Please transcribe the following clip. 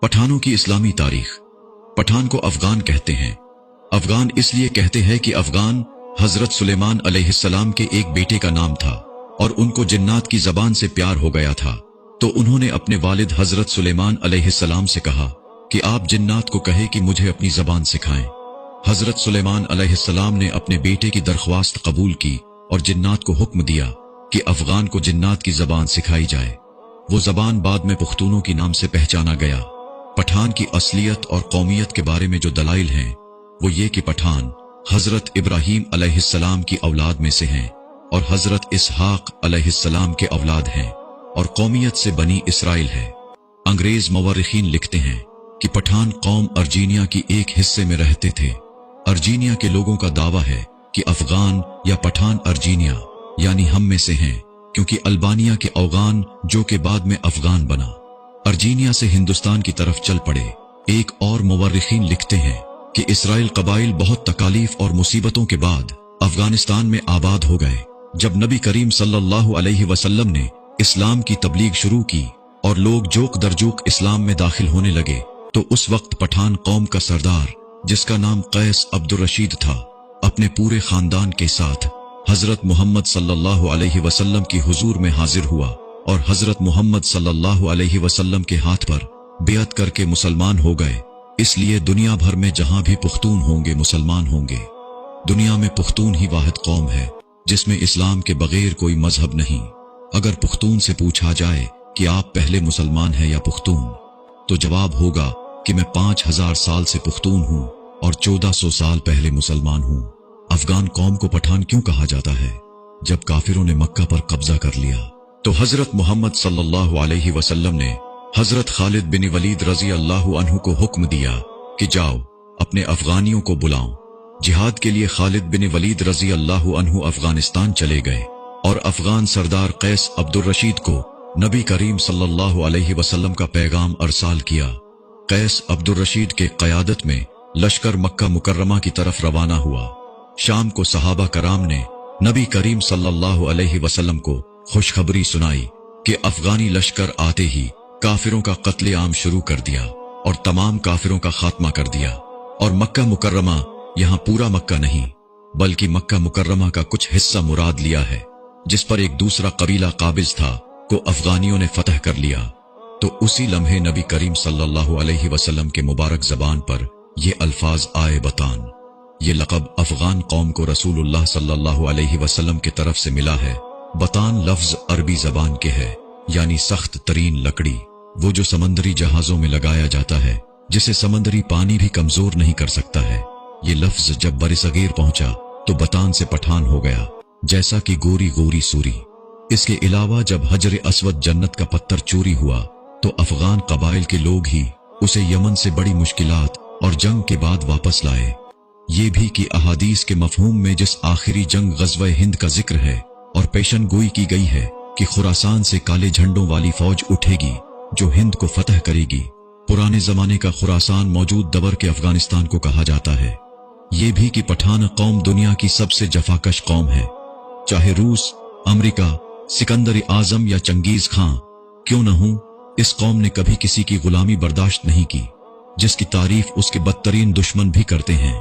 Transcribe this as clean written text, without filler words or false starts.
पठानों की इस्लामी तारीख। पठान को अफगान कहते हैं। अफगान इसलिए कहते हैं कि अफगान हजरत सुलेमान अलैहिस्सलाम के एक बेटे का नाम था और उनको जिन्नात की जबान से प्यार हो गया था, तो उन्होंने अपने वालिद हजरत सुलेमान अलैहिस्सलाम से कहा कि आप जिन्नात को कहे कि मुझे अपनी जबान सिखाएं। हजरत सुलेमान अलैहिस्सलाम ने अपने बेटे की दरख्वास्त कबूल की और जिन्नात को हुक्म दिया कि अफगान को जिन्नात की जबान सिखाई जाए। वो जबान बाद में पुख्तूनों की नाम से पहचाना गया। पठान की असलियत और कौमियत के बारे में जो दलाइल हैं वो ये कि पठान हजरत इब्राहीम अलैहिस्सलाम की औलाद में से हैं और हजरत इसहाक अलैहिस्सलाम के औलाद हैं और कौमियत से बनी इसराइल है। अंग्रेज मवर्रिखीन लिखते हैं कि पठान कौम अर्जीनिया की एक हिस्से में रहते थे। अर्जीनिया के लोगों का दावा है कि अफगान या पठान अर्जीनिया यानी हम में से हैं, क्योंकि अल्बानिया के अफगान जो के बाद में अफगान बना अर्जीनिया से हिंदुस्तान की तरफ चल पड़े। एक और मुवर्रिखीन लिखते हैं कि इसराइल कबाइल बहुत तकालीफ और मुसीबतों के बाद अफगानिस्तान में आबाद हो गए। जब नबी करीम सल्लल्लाहु अलैहि वसल्लम ने इस्लाम की तबलीग शुरू की और लोग जोक दरजोक इस्लाम में दाखिल होने लगे, तो उस वक्त पठान कौम का सरदार जिसका नाम कैस अब्दुर रशीद था, अपने पूरे खानदान के साथ हजरत मोहम्मद सल्लल्लाहु अलैहि वसल्लम की हुजूर में हाजिर हुआ और हजरत मोहम्मद सल्लल्लाहु अलैहि वसल्लम के हाथ पर बेअत करके मुसलमान हो गए। इसलिए दुनिया भर में जहां भी पुख्तून होंगे मुसलमान होंगे। दुनिया में पुख्तून ही वाहिद कौम है जिसमें इस्लाम के बगैर कोई मजहब नहीं। अगर पुख्तून से पूछा जाए कि आप पहले मुसलमान हैं या पुख्तून, तो जवाब होगा कि मैं 5000 साल से पुख्तून हूं और 1400 साल पहले मुसलमान हूं। अफगान कौम को पठान क्यों कहा जाता है? जब काफिरों ने मक्का पर कब्जा कर लिया तो हजरत मोहम्मद सल्लल्लाहु अलैहि वसल्लम ने हजरत खालिद बिन वलीद रजी अल्लाहु अन्हु को हुक्म दिया कि जाओ अपने अफगानियों को बुलाओ। जिहाद के लिए खालिद बिन वलीद रजी अल्लाहु अन्हु अफगानिस्तान चले गए और अफगान सरदार कैस अब्दुर रशीद को नबी करीम सल्लल्लाहु अलैहि वसल्लम का पैगाम अरसाल किया। कैस अब्दुर रशीद के क़यादत में लश्कर मक्का मुकर्रमा की तरफ रवाना हुआ। शाम को सहाबा कराम ने नबी करीम सल्लल्लाहु अलैहि वसल्लम को खुशखबरी सुनाई कि अफगानी लश्कर आते ही काफिरों का कत्ले आम शुरू कर दिया और तमाम काफिरों का खात्मा कर दिया। और मक्का मुकर्रमा यहाँ पूरा मक्का नहीं बल्कि मक्का मुकर्रमा का कुछ हिस्सा मुराद लिया है, जिस पर एक दूसरा कबीला काबिज था को अफगानियों ने फतह कर लिया। तो उसी लम्हे नबी करीम सल्लल्लाहु अलैहि वसल्लम के मुबारक जबान पर ये अल्फाज आए बतान। ये लक़ब अफगान कौम को रसूलुल्लाह सल्लल्लाहु अलैहि वसल्लम की तरफ से मिला है। बतान लफ्ज अरबी जबान के है, यानी सख्त तरीन लकड़ी, वो जो समंदरी जहाजों में लगाया जाता है, जिसे समंदरी पानी भी कमजोर नहीं कर सकता है। ये लफ्ज जब बरसगीर पहुंचा तो बतान से पठान हो गया, जैसा कि गोरी गोरी सूरी। इसके अलावा जब हजर अस्वद जन्नत का पत्थर चोरी हुआ तो अफगान कबाइल के लोग ही उसे यमन से बड़ी मुश्किलात और जंग के बाद वापस लाए। ये भी कि अहादीस के मफहूम में जिस आखिरी जंग ग़ज़वा हिंद का जिक्र है और पेशन गोई की गई है कि खुरासान से काले झंडों वाली फौज उठेगी जो हिंद को फतह करेगी, पुराने जमाने का खुरासान मौजूद दबर के अफगानिस्तान को कहा जाता है। ये भी कि पठान कौम दुनिया की सबसे जफाकश कौम है। चाहे रूस, अमेरिका, सिकंदर आजम या चंगेज खां क्यों न हो, इस कौम ने कभी किसी की गुलामी बर्दाश्त नहीं की, जिसकी तारीफ उसके बदतरीन दुश्मन भी करते हैं।